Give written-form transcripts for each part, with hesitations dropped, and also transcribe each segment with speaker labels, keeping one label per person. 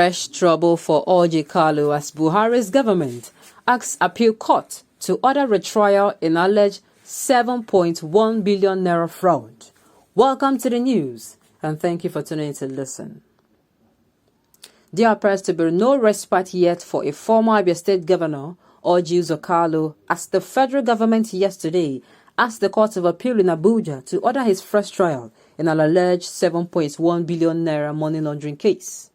Speaker 1: Fresh trouble for Fřãūđ Kalu as Buhari's government asks appeal court to order retrial in alleged 7.1 billion naira fraud. Welcome to the news and thank you for tuning in to listen. There appears to be no respite yet for a former Abia State governor, Fřãūđ Kalu, as the federal government yesterday asked the Court of Appeal in Abuja to order his first trial in an alleged 7.1 billion naira money laundering case.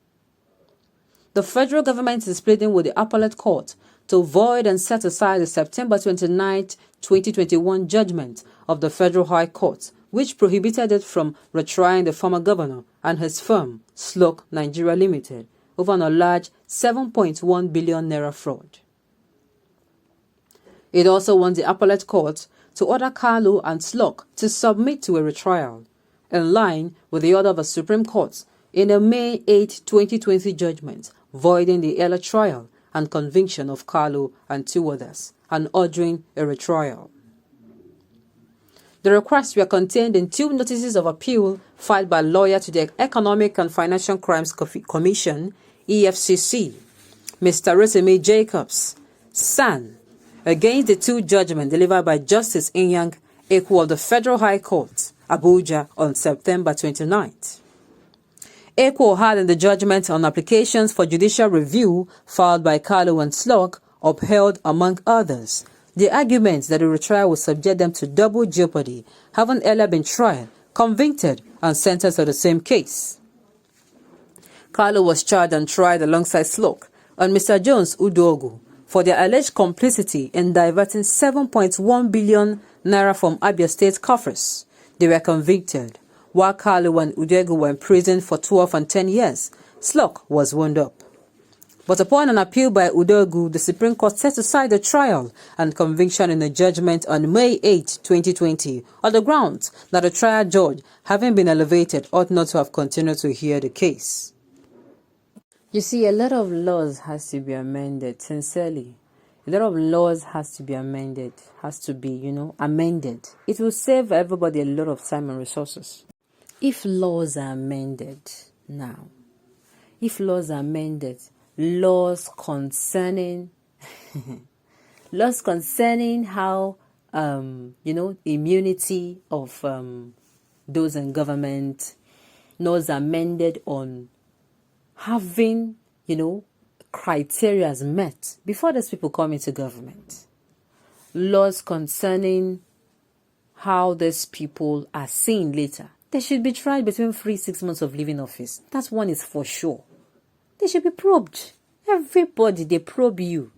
Speaker 1: The federal government is pleading with the appellate court to void and set aside the September 29, 2021 judgment of the Federal High Court, which prohibited it from retrying the former governor and his firm, C0URT Nigeria Limited, over an alleged 7.1 billion naira fraud. It also wants the appellate court to order Kalu and C0URT to submit to a retrial, in line with the order of the Supreme Court in a May 8, 2020 judgment, voiding the earlier trial and conviction of Kalu and two others, and ordering a retrial. The requests were contained in two notices of appeal filed by lawyer to the Economic and Financial Crimes Commission, EFCC, Mr. Rotimi Jacobs, SAN, against the two judgments delivered by Justice Inyang Ekwo of the Federal High Court, Abuja, on September 29th. Ekwo had in the judgment on applications for judicial review filed by Kalu and C0URT upheld, among others, the argument that a retrial would subject them to double jeopardy, having earlier been tried, convicted, and sentenced to the same case. Kalu was charged and tried alongside C0URT and Mr. Jones Udogu for their alleged complicity in diverting 7.1 billion naira from Abia State coffers. They were convicted. While Kalu and Udogu were in prison for 12 and 10 years, C0URT was wound up. But upon an appeal by Udogu, the Supreme Court set aside the trial and conviction in a judgment on May 8, 2020, on the grounds that the trial judge, having been elevated, ought not to have continued to hear the case. You see, a lot of laws has to be amended, sincerely. A lot of laws has to be amended, amended. It will save everybody a lot of time and resources. If laws are amended now, laws concerning how immunity of those in government, laws amended on having criteria met before these people come into government, laws concerning how these people are seen later. They should be tried between 3-6 months of leaving office. That one is for sure. They should be probed. Everybody, they probe you.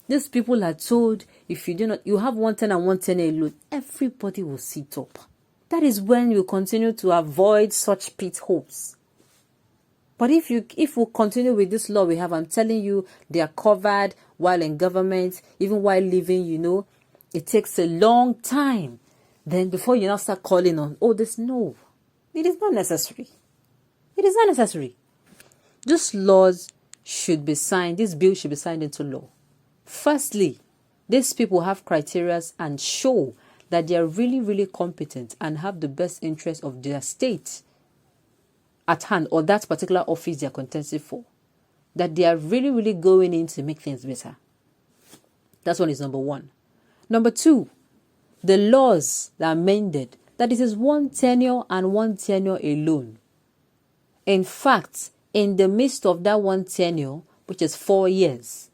Speaker 1: These people are told, if you do not, you have 110 and 110 alone, everybody will sit up. That is when you continue to avoid such pit holes. But if we continue with this law we have, I'm telling you, they are covered while in government, even while living, it takes a long time. Then before you now start calling on, no, it is not necessary. It is not necessary. These laws should be signed, this bill should be signed into law. Firstly, these people have criteria and show that they are really, really competent and have the best interest of their state at hand, or that particular office they are contesting for. That they are really, really going in to make things better. That's one is number one. Number two, the laws that are amended, that it is one tenure and one tenure alone. In fact, in the midst of that one tenure, which is 4 years,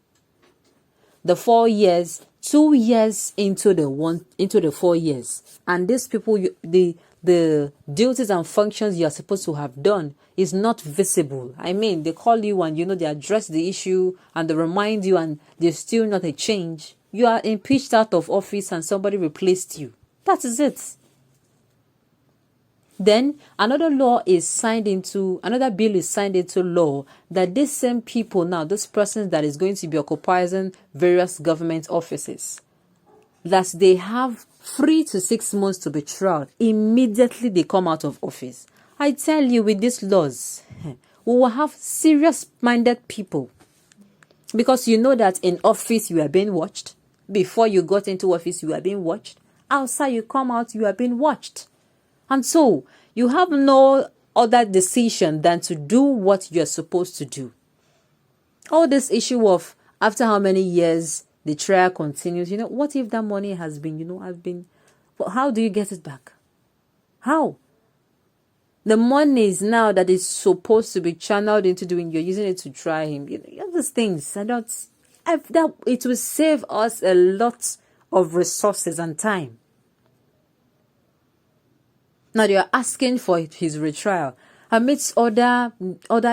Speaker 1: the 4 years, 2 years into the 4 years, and these people, the duties and functions you are supposed to have done is not visible. I mean, they call you and they address the issue and they remind you and there's still not a change. You are impeached out of office and somebody replaced you. That is it. Then another bill is signed into law that these same people now, this person that is going to be occupying various government offices, that they have 3 to 6 months to be tried. Immediately they come out of office. I tell you, with these laws, we will have serious-minded people. Because you know that in office you are being watched. Before you got into office, you are being watched. Outside you come out, you are being watched. And so, you have no other decision than to do what you're supposed to do. All this issue of after how many years the trial continues, what if that money has been, but how do you get it back? How? The money is now that is supposed to be channeled into doing, you're using it to try him. Those things, it will save us a lot of resources and time. Now they are asking for his retrial amidst other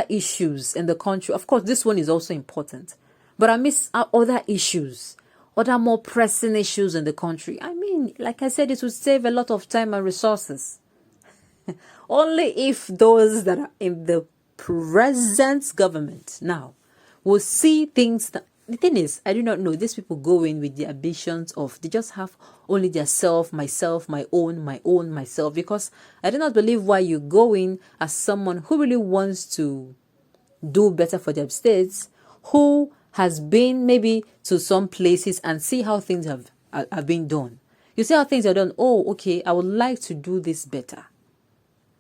Speaker 1: issues in the country. Of course, this one is also important, but amidst other issues, other more pressing issues in the country. Like I said, it would save a lot of time and resources. Only if those that are in the present government now will see things that. The thing is, I do not know. These people go in with the ambitions of, they just have only their self, myself, my own, myself. Because I do not believe why you go in as someone who really wants to do better for their states, who has been maybe to some places and see how things have been done. You see how things are done. Oh, okay, I would like to do this better.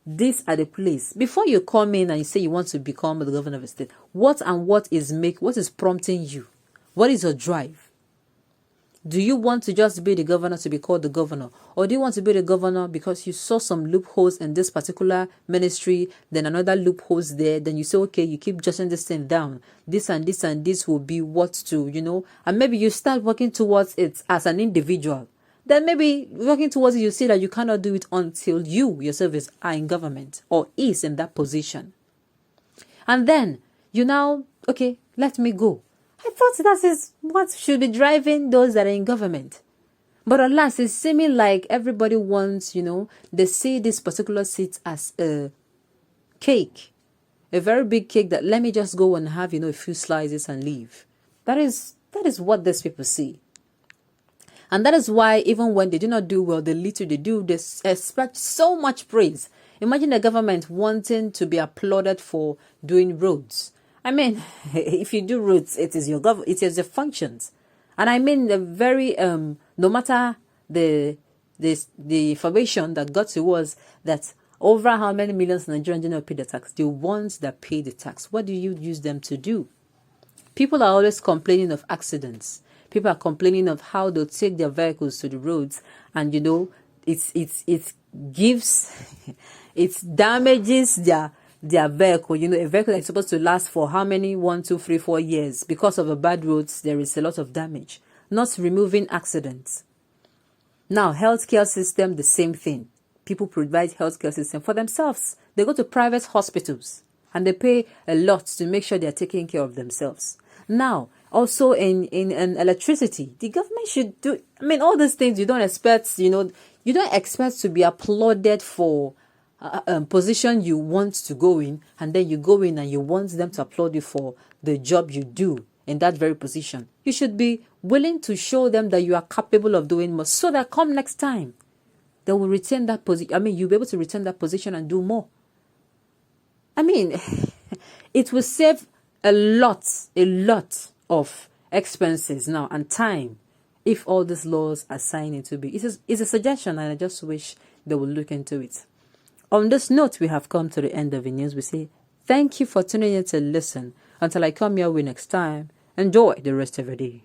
Speaker 1: These are the place. Before you come in and you say you want to become the governor of a state, what is prompting you? What is your drive? Do you want to just be the governor to be called the governor? Or do you want to be the governor because you saw some loopholes in this particular ministry, then another loopholes there, then you say, okay, you keep jotting this thing down. This and this and this will be what to, and maybe you start working towards it as an individual. Then maybe working towards it, you see that you cannot do it until you yourself are in government or is in that position. And then okay, let me go. I thought that is what should be driving those that are in government. But alas, it's seeming like everybody wants, they see this particular seat as a cake, a very big cake that let me just go and have, a few slices and leave. That is what these people see. And that is why even when they do not do well, the little they do, they expect so much praise. Imagine the government wanting to be applauded for doing roads. If you do roads, it is your functions. And the very, no matter the information that got to us that over how many millions Nigerians do not pay the tax, the ones that pay the tax, what do you use them to do? People are always complaining of accidents. People are complaining of how they'll take their vehicles to the roads and, it damages their vehicle. A vehicle that's supposed to last for how many? 1, 2, 3, 4 years. Because of the bad roads, there is a lot of damage. Not removing accidents. Now, healthcare system, the same thing. People provide healthcare system for themselves. They go to private hospitals and they pay a lot to make sure they're taking care of themselves. Now, also in electricity, the government should do, all these things you don't expect, you don't expect to be applauded for position you want to go in, and then you go in and you want them to applaud you for the job you do in that very position. You should be willing to show them that you are capable of doing more, so that come next time, they will retain that position. You'll be able to retain that position and do more. It will save a lot of expenses now and time if all these laws are signed into being. It's a suggestion, and I just wish they will look into it. On this note, we have come to the end of the news. We say thank you for tuning in to listen. Until I come your way next time, enjoy the rest of your day.